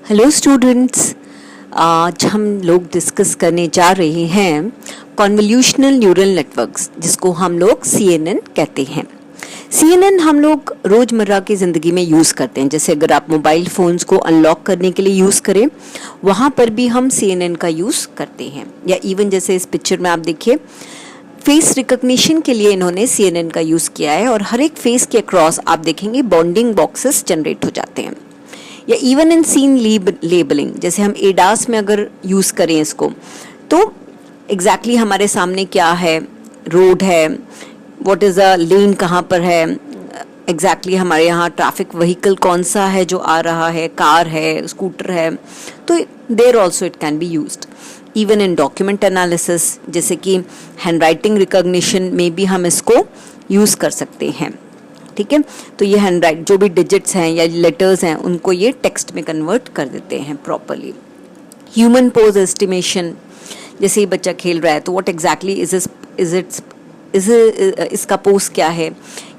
Hello students, आज हम लोग डिस्कस करने जा रहे हैं कॉन्वोल्यूशनल न्यूरल नेटवर्क्स, जिसको हम लोग CNN कहते हैं। CNN हम लोग रोज़मर्रा की ज़िंदगी में यूज़ करते हैं। जैसे अगर आप मोबाइल फ़ोन्स को अनलॉक करने के लिए यूज़ करें, वहाँ पर भी हम CNN का यूज़ करते हैं। या इवन जैसे इस पिक्चर में आप देखिए, फेस रिकग्निशन के लिए इन्होंने CNN का यूज़ किया है और हर एक फेस के अक्रॉस आप देखेंगे बॉन्डिंग बॉक्सेस जनरेट हो जाते हैं। या इवन इन सीन लेबलिंग, जैसे हम एडास में अगर यूज़ करें इसको, तो एग्जैक्टली हमारे सामने क्या है, रोड है, व्हाट इज़ अ लेन, कहाँ पर है, एग्जैक्टली हमारे यहाँ ट्रैफिक व्हीकल कौन सा है जो आ रहा है, कार है, स्कूटर है, तो there also it can be used. Even in document analysis, जैसे कि हैंड राइटिंग रिकॉग्निशन में भी हम इसको यूज़ कर सकते हैं। ठीक है, तो ये हैंड राइट जो भी डिजिट्स हैं या लेटर्स हैं, उनको ये टेक्स्ट में कन्वर्ट कर देते हैं प्रॉपरली। ह्यूमन पोज एस्टिमेशन, जैसे ही बच्चा खेल रहा है तो व्हाट एग्जैक्टली इसका पोज क्या है।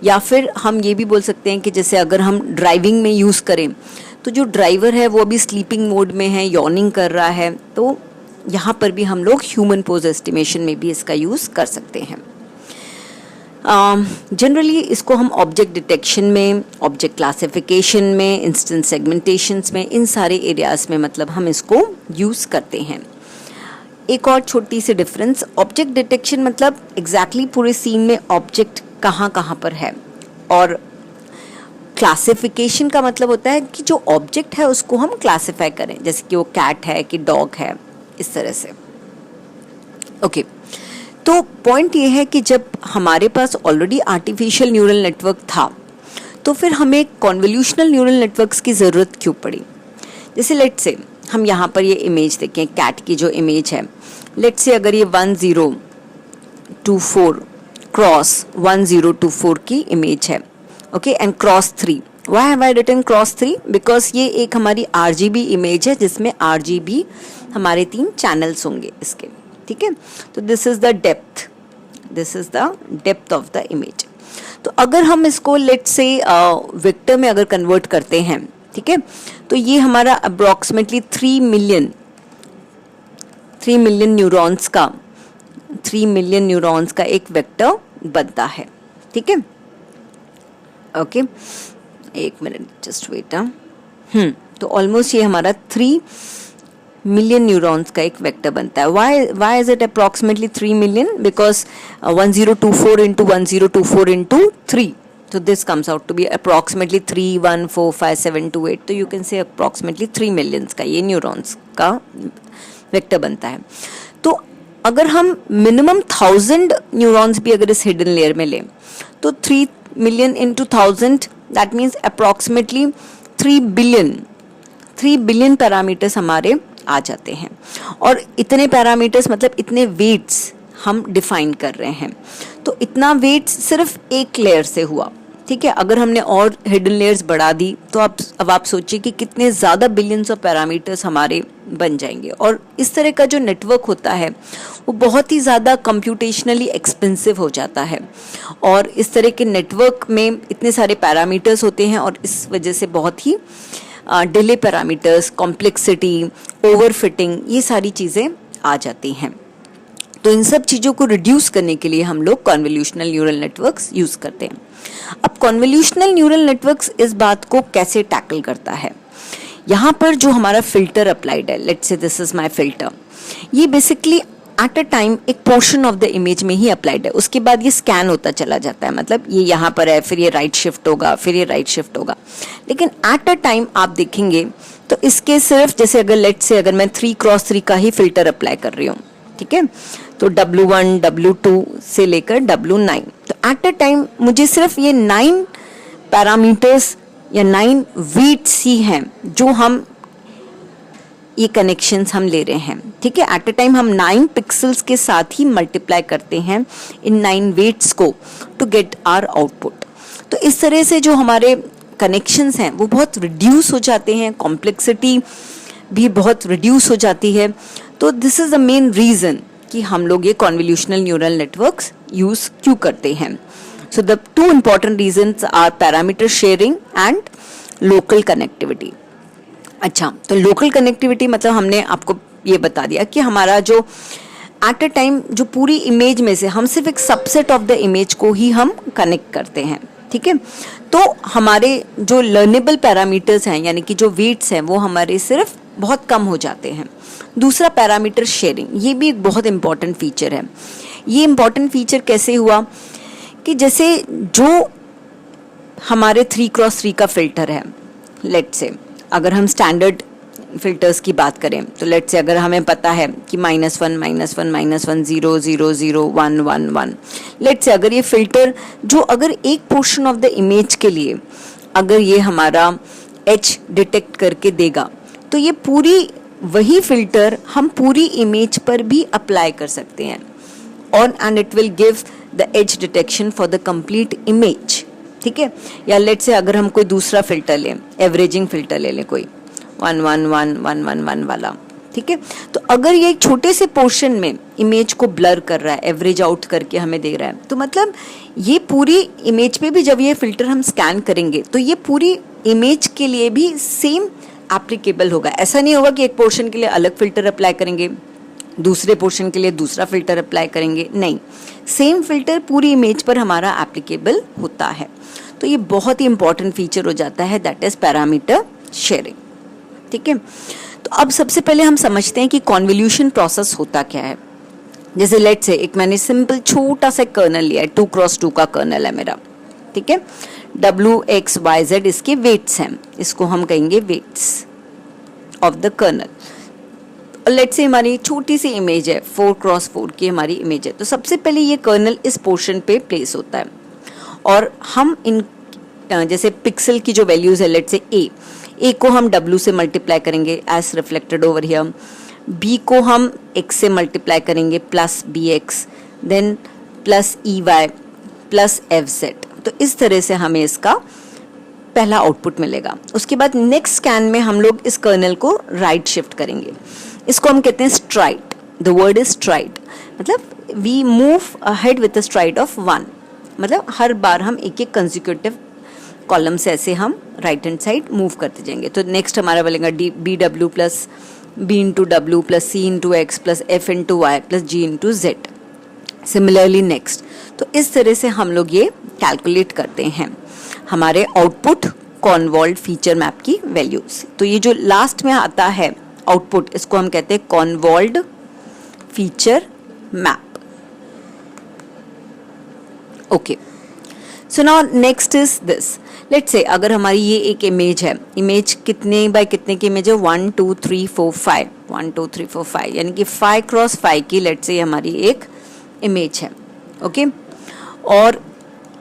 या फिर हम ये भी बोल सकते हैं कि जैसे अगर हम ड्राइविंग में यूज़ करें, तो जो ड्राइवर है वो अभी स्लीपिंग मोड में है, यॉर्निंग कर रहा है, तो यहाँ पर भी हम लोग ह्यूमन पोज एस्टिमेशन में भी इसका यूज़ कर सकते हैं। जनरली इसको हम ऑब्जेक्ट डिटेक्शन में, ऑब्जेक्ट क्लासिफिकेशन में, इंस्टेंस सेगमेंटेशंस में, इन सारे एरियाज में मतलब हम इसको यूज़ करते हैं। एक और छोटी सी डिफरेंस, ऑब्जेक्ट डिटेक्शन मतलब एग्जैक्टली पूरे सीन में ऑब्जेक्ट कहाँ कहाँ पर है, और क्लासिफिकेशन का मतलब होता है कि जो ऑब्जेक्ट है उसको हम क्लासिफाई करें, जैसे कि वो कैट है कि डॉग है, इस तरह से। ओके, तो पॉइंट ये है कि जब हमारे पास ऑलरेडी आर्टिफिशियल न्यूरल नेटवर्क था, तो फिर हमें कॉन्वोल्यूशनल न्यूरल नेटवर्क्स की ज़रूरत क्यों पड़ी। जैसे लेट्स से हम यहाँ पर ये इमेज देखें, कैट की जो इमेज है, लेट्स से अगर ये 1024 क्रॉस 1024 की इमेज है, okay, and cross 3। Why have I written cross 3? Because ये एक हमारी RGB इमेज है, जिसमें RGB हमारे 3 चैनल्स होंगे इसके। ठीक है, तो this is the depth of the image. तो अगर हम इसको लेट्स से वेक्टर में अगर कन्वर्ट करते हैं, ठीक है, तो ये हमारा अप्रोक्सीमेटली 3 मिलियन न्यूरॉन्स का एक वेक्टर बनता है। ठीक है, ओके, एक मिनट, जस्ट वेट। तो ऑलमोस्ट ये हमारा 3 मिलियन न्यूरॉन्स का एक वेक्टर बनता है। Why is it approximately 3 million? Because 1024 into 1024 into 3, so this comes out to be approximately 3145728, तो you can say approximately 3 millions का ये न्यूरॉन्स का वेक्टर बनता है। तो अगर हम मिनिमम 1000 न्यूरॉन्स भी अगर इस हिडन लेयर में लें, तो 3 million into 1000, that means approximately 3 billion parameters हमारे आ जाते हैं। और इतने पैरामीटर्स मतलब इतने वेट्स हम डिफाइन कर रहे हैं, तो इतना वेट्स सिर्फ एक लेयर से हुआ। ठीक है, अगर हमने और हिडन लेयर्स बढ़ा दी, तो अब आप सोचिए कि कितने ज़्यादा बिलियंस ऑफ पैरामीटर्स हमारे बन जाएंगे। और इस तरह का जो नेटवर्क होता है वो बहुत ही ज़्यादा कंप्यूटेशनली एक्सपेंसिव हो जाता है, और इस तरह के नेटवर्क में इतने सारे पैरामीटर्स होते हैं, और इस वजह से बहुत ही डिले पैरामीटर्स, कॉम्प्लेक्सिटी, ओवरफिटिंग, ये सारी चीज़ें आ जाती हैं। तो इन सब चीज़ों को रिड्यूस करने के लिए हम लोग कॉन्वोल्यूशनल न्यूरल नेटवर्क्स यूज़ करते हैं। अब कॉन्वोल्यूशनल न्यूरल नेटवर्क्स इस बात को कैसे टैकल करता है? यहाँ पर जो हमारा फिल्टर अप्लाइड है, let's say this is my filter, ये बेसिकली एट अ टाइम एक पोर्शन ऑफ द इमेज में ही अप्लाइड है। उसके बाद ये स्कैन होता चला जाता है, मतलब ये यहाँ पर है, फिर ये राइट शिफ्ट होगा, फिर ये राइट शिफ्ट होगा। लेकिन एट अ टाइम आप देखेंगे तो इसके सिर्फ, जैसे अगर लेट्स से अगर मैं 3x3 का ही फिल्टर अप्लाई कर रही हूँ, ठीक है, तो W1 W2 से लेकर W9, तो एट अ टाइम मुझे सिर्फ ये 9 पैरामीटर्स या 9 वेट्स ही हैं जो हम ये कनेक्शंस हम ले रहे हैं। ठीक है, एट अ टाइम हम 9 पिक्सल्स के साथ ही मल्टीप्लाई करते हैं इन 9 वेट्स को टू गेट आवर आउटपुट। तो इस तरह से जो हमारे कनेक्शंस हैं वो बहुत रिड्यूस हो जाते हैं, कॉम्प्लेक्सिटी भी बहुत रिड्यूस हो जाती है। तो this is the main reason कि हम लोग ये कॉन्वोल्यूशनल न्यूरल नेटवर्क्स यूज़ क्यों करते हैं। So the 2 important reasons are parameter sharing and local connectivity. अच्छा, तो लोकल कनेक्टिविटी मतलब हमने आपको ये बता दिया कि हमारा जो एट अ टाइम जो पूरी इमेज में से हम सिर्फ एक सबसेट ऑफ द इमेज को ही हम कनेक्ट करते हैं, ठीक है। तो हमारे जो लर्नेबल पैरामीटर्स हैं यानी कि जो वेट्स हैं वो हमारे सिर्फ बहुत कम हो जाते हैं। दूसरा पैरामीटर शेयरिंग, ये भी एक बहुत इंपॉर्टेंट फीचर है। ये इंपॉर्टेंट फीचर कैसे हुआ कि जैसे जो हमारे 3x3 का फिल्टर है, लेट्स से अगर हम स्टैंडर्ड फिल्टर्स की बात करें तो लेट्स से अगर हमें पता है कि -1 -1 -1 0 0 0 1 1 1, लेट्स से अगर ये फिल्टर जो अगर एक पोर्शन ऑफ द इमेज के लिए अगर ये हमारा एच डिटेक्ट करके देगा तो ये पूरी वही फिल्टर हम पूरी इमेज पर भी अप्लाई कर सकते हैं और and it will give the age detection for the complete image, ठीक है। या लेट्स से अगर हम कोई दूसरा फिल्टर लें, एवरेजिंग फिल्टर ले लें कोई 1 1 1 1 1 1 वाला, ठीक है। तो अगर ये एक छोटे से पोर्शन में इमेज को ब्लर कर रहा है, एवरेज आउट करके हमें दे रहा है, तो मतलब ये पूरी इमेज पे भी जब ये फिल्टर हम स्कैन करेंगे तो ये पूरी इमेज के लिए भी सेम एप्लीकेबल होगा। ऐसा नहीं होगा कि एक पोर्शन के लिए अलग फिल्टर अप्लाई करेंगे, दूसरे पोर्शन के लिए दूसरा फिल्टर अप्लाई करेंगे, नहीं, सेम फिल्टर पूरी इमेज पर हमारा एप्लीकेबल होता है। तो ये बहुत ही इंपॉर्टेंट फीचर हो जाता है, दैट इज पैरामीटर शेयरिंग, ठीक है। तो अब सबसे पहले हम समझते हैं कि कॉन्वोल्यूशन प्रोसेस होता क्या है। जैसे लेट्स से एक मैंने सिंपल छोटा सा कर्नल लिया है, 2x2 का कर्नल है मेरा, ठीक है। W, X, Y, Z इसके वेट्स हैं, इसको हम कहेंगे वेट्स ऑफ द कर्नल। और लेट्स से हमारी छोटी सी इमेज है, 4x4 की हमारी इमेज है। तो सबसे पहले ये कर्नल इस पोर्शन पे प्लेस होता है और हम इन जैसे पिक्सल की जो वैल्यूज है, लेट्स से ए को हम W से मल्टीप्लाई करेंगे as reflected over here, B को हम X से मल्टीप्लाई करेंगे plus BX, then plus EY plus FZ। तो इस तरह से हमें इसका पहला आउटपुट मिलेगा। उसके बाद नेक्स्ट स्कैन में हम लोग इस कर्नल को राइट शिफ्ट करेंगे, इसको हम कहते हैं stride. The word is stride, मतलब we move ahead with the stride of 1, मतलब हर बार हम एक एक कंसेक्यूटिव कॉलम से ऐसे हम राइट हैंड साइड मूव करते जाएंगे। तो नेक्स्ट हमारा बनेगा BW plus B into W plus C into X plus F into Y plus G into Z। Similarly next, तो इस तरह से हम लोग ये कैलकुलेट करते हैं हमारे आउटपुट कॉन्वॉल्व फीचर मैप की वैल्यूज। तो ये जो लास्ट में आता है आउटपुट, इसको हम कहते हैं convolve feature map. Okay, so now next is this. Let's say अगर हमारी ये एक इमेज है, इमेज कितने बाय कितने की इमेज है, 1 2 3 4 5, 1 2 3 4 5 यानी कि 5x5 की लेट्स से हमारी एक इमेज है, ओके। और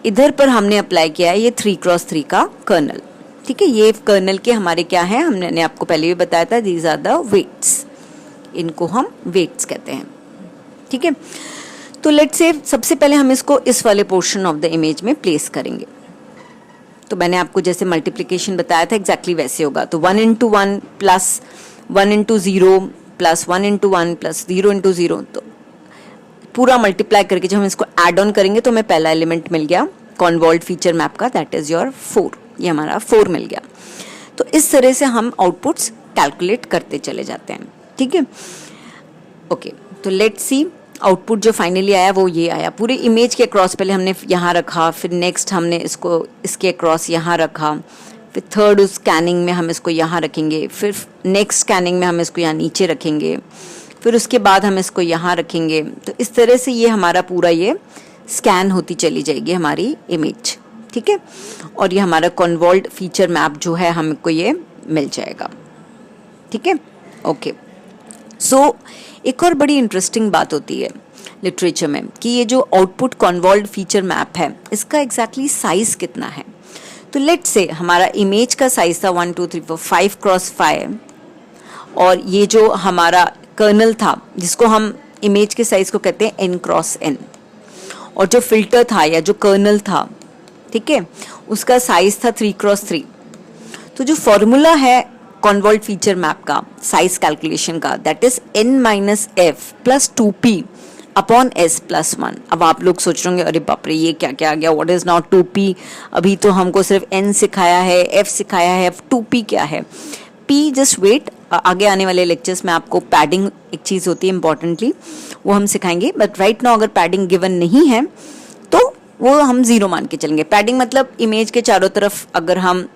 इधर पर हमने अप्लाई किया है ये 3x3 का कर्नल, ठीक है। ये कर्नल के हमारे क्या है, हमने आपको पहले भी बताया था, दीज आर द वेट्स, इनको हम वेट्स कहते हैं, ठीक है। तो लेट्स से सबसे पहले हम इसको इस वाले पोर्शन ऑफ द इमेज में प्लेस करेंगे। तो मैंने आपको जैसे मल्टीप्लिकेशन बताया था एग्जैक्टली वैसे होगा। तो 1 into 1 plus 1 into 0 plus 1 into 1 plus 0 into 0, तो पूरा मल्टीप्लाई करके जब हम इसको ऐड ऑन करेंगे तो हमें पहला एलिमेंट मिल गया कॉन्वॉल्व फीचर मैप का, दैट इज योर 4, ये हमारा 4 मिल गया। तो इस तरह से हम आउटपुट्स कैलकुलेट करते चले जाते हैं, ठीक है। ओके, तो लेट्स सी आउटपुट जो फाइनली आया वो ये आया। पूरे इमेज के अक्रॉस पहले हमने यहाँ रखा, फिर नेक्स्ट हमने इसको इसके अक्रॉस यहाँ रखा, फिर थर्ड उस स्कैनिंग में हम इसको यहाँ रखेंगे, फिर नेक्स्ट स्कैनिंग में हम इसको यहाँ नीचे रखेंगे, फिर उसके बाद हम इसको यहाँ रखेंगे। तो इस तरह से ये हमारा पूरा ये स्कैन होती चली जाएगी हमारी इमेज, ठीक है। और ये हमारा कॉन्वॉल्व फीचर मैप जो है हमको ये मिल जाएगा, ठीक है। ओके, सो एक और बड़ी इंटरेस्टिंग बात होती है लिटरेचर में कि ये जो आउटपुट कॉन्वॉल्व फीचर मैप है इसका एग्जैक्टली साइज कितना है। तो लेट्स से हमारा इमेज का साइज था 1 2 3 4 5x5 और ये जो हमारा कर्नल था जिसको हम इमेज के साइज को कहते हैं n×n, और जो फिल्टर था या जो कर्नल था, ठीक है, उसका साइज था 3x3। तो जो फॉर्मूला है कॉन्वॉल्व फीचर मैप का साइज कैलकुलेशन का, that is n-f plus 2p upon s plus 1। अब आप लोग सोच रहे होंगे अरे बाप रे ये क्या क्या आ गया, व्हाट इज नॉट 2p, अभी तो हमको सिर्फ n सिखाया है, f सिखाया है, 2p क्या है। पी जस्ट वेट, आगे आने वाले लेक्चर्स में आपको पैडिंग एक चीज़ होती है इंपॉर्टेंटली, वो हम सिखाएंगे। बट राइट नाउ अगर पैडिंग गिवन नहीं है तो वो हम 0 मान के चलेंगे। पैडिंग मतलब इमेज के चारों तरफ अगर हम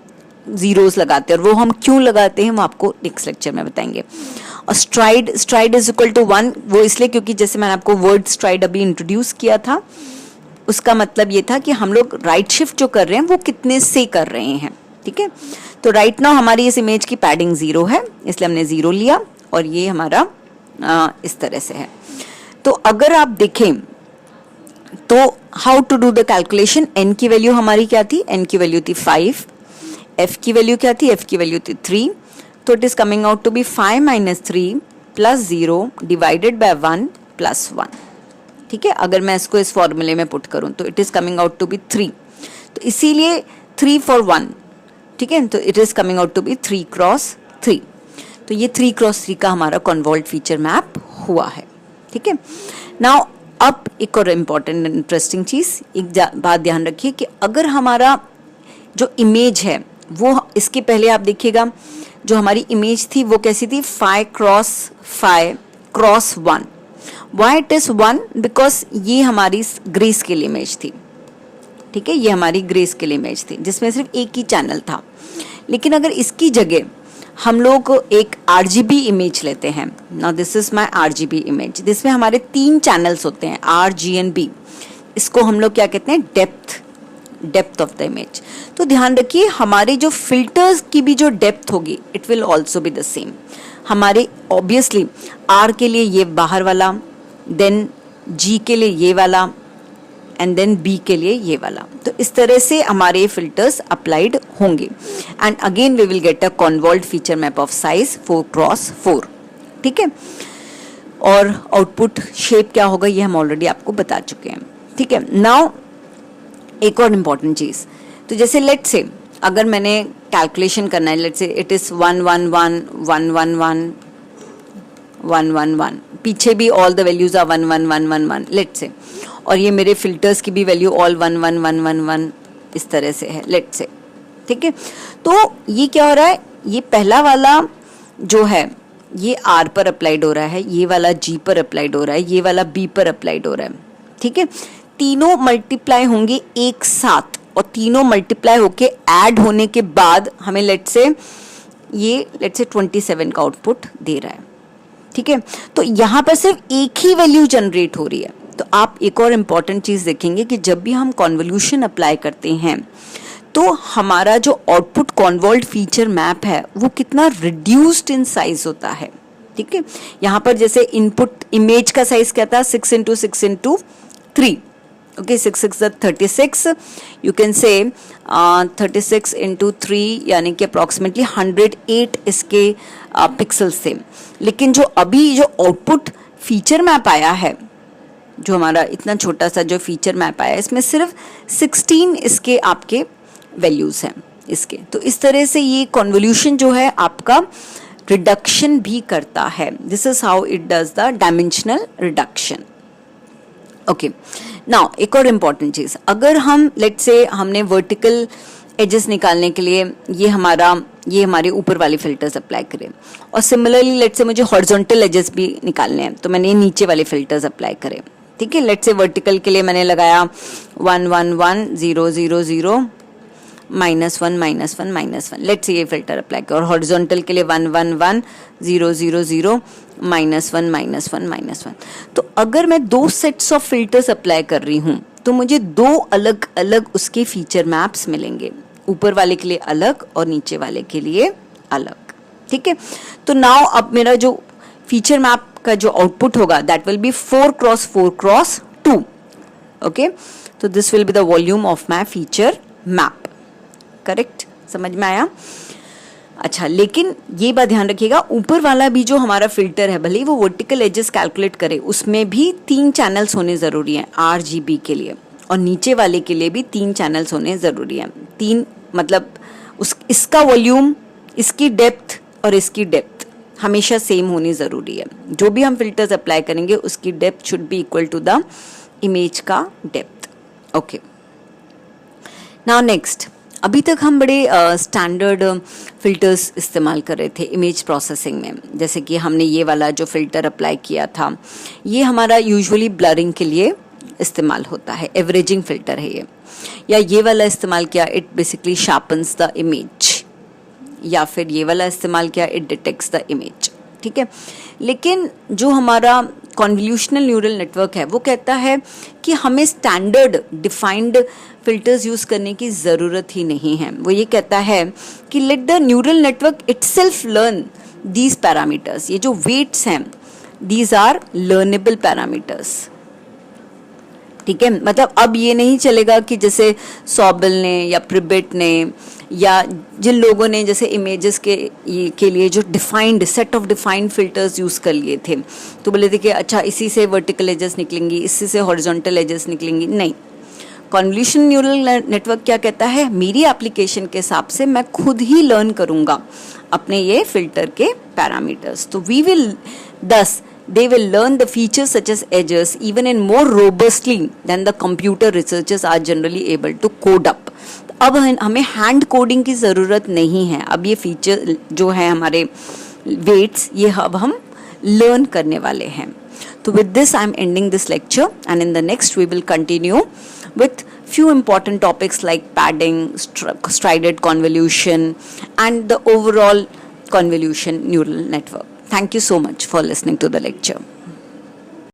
जीरोस लगाते हैं, और वो हम क्यों लगाते हैं वो आपको नेक्स्ट लेक्चर में बताएंगे। और स्ट्राइड इज इक्वल टू 1, वो इसलिए क्योंकि जैसे मैंने आपको वर्ड स्ट्राइड अभी इंट्रोड्यूस किया था, उसका मतलब ये था कि हम लोग राइट शिफ्ट जो कर रहे हैं वो कितने से कर रहे हैं, ठीक है। तो राइट नाउ हमारी इस इमेज की पैडिंग 0 है, इसलिए हमने 0 लिया, और ये हमारा इस तरह से है। तो अगर आप देखें तो how to do the calculation, n की वैल्यू हमारी क्या थी, n की वैल्यू थी 5, f की वैल्यू क्या थी, f की वैल्यू थी 3, तो it is coming out to be 5 - 3 + 0 divided by 1 + 1, ठीक है। अगर मैं इसको इस फॉर्मूले में पुट करूं तो it is coming out to be 3, तो इसीलिए 3 for 1, ठीक है। तो it is coming out to be 3 × 3, तो ये 3 × 3 का हमारा कॉन्वॉल्व फीचर मैप हुआ है, ठीक है। नाउ अब एक और इम्पॉर्टेंट इंटरेस्टिंग चीज, एक बात ध्यान रखिए कि अगर हमारा जो इमेज है वो, इसके पहले आप देखिएगा जो हमारी इमेज थी वो कैसी थी, 5 × 5 × 1। Why it is 1? बिकॉज ये हमारी ग्रे स्केल इमेज थी, ठीक है, ये हमारी ग्रे स्केल इमेज थी जिसमें सिर्फ एक ही चैनल था। लेकिन अगर इसकी जगह हम लोग एक RGB इमेज लेते हैं, now this is my RGB image, जिसमें हमारे 3 चैनल्स होते हैं R, G and B, इसको हम लोग क्या कहते हैं, डेप्थ ऑफ द इमेज। तो ध्यान रखिए हमारे जो फिल्टर्स की भी जो डेप्थ होगी it will also be the same. हमारे ऑब्वियसली R के लिए ये बाहर वाला, देन G के लिए ये वाला, एंड देन B के लिए ये वाला। तो इस तरह से हमारे फिल्टर्स अप्लाइड होंगे, and again we will get a convolved feature map of size 4 × 4, ठीक है। और आउटपुट शेप क्या होगा ये हम ऑलरेडी आपको बता चुके हैं, ठीक है। नाउ एक और इम्पॉर्टेंट चीज, तो जैसे लेट से अगर मैंने कैलकुलेशन करना है, लेट से इट इज 1 1 1 1 1 1 1 1 1, पीछे भी all the values are 1 1 1 1 1 let say, और ये मेरे फिल्टर्स की भी वैल्यू ऑल 1 1 1 1 1 इस तरह से है, लेट से, ठीक है। तो ये क्या हो रहा है, ये पहला वाला जो है ये R पर अप्लाइड हो रहा है, ये वाला G पर अप्लाइड हो रहा है, ये वाला B पर अप्लाइड हो रहा है, ठीक है। तीनों मल्टीप्लाई होंगे एक साथ, और तीनों मल्टीप्लाई होके ऐड होने के बाद हमें लेट से 27 का आउटपुट दे रहा है, ठीक है। तो यहाँ पर सिर्फ एक ही वैल्यू जनरेट हो रही है। तो आप एक और इम्पॉर्टेंट चीज देखेंगे कि जब भी हम कॉन्वोल्यूशन अप्लाई करते हैं तो हमारा जो आउटपुट कॉन्वॉल्व्ड फीचर मैप है वो कितना रिड्यूस्ड इन साइज होता है, ठीक है। यहाँ पर जैसे इनपुट इमेज का साइज क्या था, 6 × 6 × 3, okay, 6 6 36, you can say 36 × 3 यानी कि अप्रॉक्सीमेटली 108 इसके पिक्सल्स थे। लेकिन जो अभी जो आउटपुट फीचर मैप आया है, जो हमारा इतना छोटा सा जो फीचर मैप आया है, इसमें सिर्फ 16 इसके आपके वैल्यूज हैं इसके। तो इस तरह से ये कॉन्वोल्यूशन जो है आपका रिडक्शन भी करता है। This is how it does the dimensional reduction, okay. Now एक और इम्पॉर्टेंट चीज, अगर हम लेट से हमने वर्टिकल एजेस निकालने के लिए ये हमारे ऊपर वाले फिल्टर्स अप्लाई करें, और सिमिलरली लेट से मुझे हॉरिजॉन्टल एजेस भी निकालने हैं तो मैंने नीचे वाले फिल्टर्स अप्लाई करें, ठीक है। लेट से वर्टिकल के लिए मैंने लगाया 1 1 1 0 0 0 -1 -1 -1, लेट से ये फिल्टर अप्लाई किया। और हॉरिजॉन्टल के लिए 1 1 1 0 0 0 -1 -1 -1। तो अगर मैं 2 सेट्स ऑफ फिल्टर्स अप्लाई कर रही हूँ तो मुझे 2 अलग अलग उसके फीचर मैप्स मिलेंगे, ऊपर वाले के लिए अलग और नीचे वाले के लिए अलग, ठीक है। तो नाउ अब मेरा जो फीचर मैप का जो आउटपुट होगा दैट विल बी 4 × 4 × 2, ओके। तो this will be the volume of my feature map, correct, समझ में आया। अच्छा, लेकिन ये बात ध्यान रखिएगा, ऊपर वाला भी जो हमारा फिल्टर है, भले ही वो वर्टिकल एजेस कैलकुलेट करे, उसमें भी 3 चैनल्स होने जरूरी हैं RGB के लिए, और नीचे वाले के लिए भी 3 चैनल्स होने जरूरी हैं। 3 मतलब इसका वॉल्यूम, इसकी डेप्थ और इसकी डेप्थ हमेशा सेम होनी जरूरी है। जो भी हम फिल्टर्स अप्लाई करेंगे उसकी depth should be equal to the image का डेप्थ, ओके। नाउ नेक्स्ट, अभी तक हम बड़े स्टैंडर्ड फिल्टर्स इस्तेमाल कर रहे थे इमेज प्रोसेसिंग में, जैसे कि हमने ये वाला जो फिल्टर अप्लाई किया था, ये हमारा यूजुअली ब्लरिंग के लिए इस्तेमाल होता है, एवरेजिंग फिल्टर है ये। या ये वाला इस्तेमाल किया, it basically sharpens the image, या फिर ये वाला इस्तेमाल किया, इट डिटेक्ट्स द इमेज, ठीक है। लेकिन जो हमारा कॉन्वोल्यूशनल न्यूरल नेटवर्क है वो कहता है कि हमें स्टैंडर्ड डिफाइंड फिल्टर्स यूज करने की ज़रूरत ही नहीं है। वो ये कहता है कि let the neural network itself learn these parameters. ये जो वेट्स हैं, दीज आर लर्नेबल पैरामीटर्स, ठीक है। मतलब अब ये नहीं चलेगा कि जैसे सॉबल ने या प्रिबिट ने या जिन लोगों ने जैसे इमेजेस के लिए जो defined set of defined filters use कर लिए थे, तो बोले थे कि अच्छा इसी से वर्टिकल एजेस निकलेंगी, इसी से हॉरिजॉन्टल एजेस निकलेंगी। नहीं, कॉन्वोल्यूशन न्यूरल नेटवर्क क्या कहता है, मेरी एप्लीकेशन के हिसाब से मैं खुद ही लर्न करूँगा अपने ये फिल्टर के पैरामीटर्स। तो वी विल दस they will learn the features such as edges even in more robustly than the computer researchers are generally able to code up। अब हमें हैंड कोडिंग की ज़रूरत नहीं है। अब ये फीचर जो है हमारे वेट्स, ये अब हम लर्न करने वाले हैं। तो with this I am ending this lecture, and in the next we will continue with few important topics like padding, strided convolution and the overall convolution neural network. Thank you so much for listening to the lecture.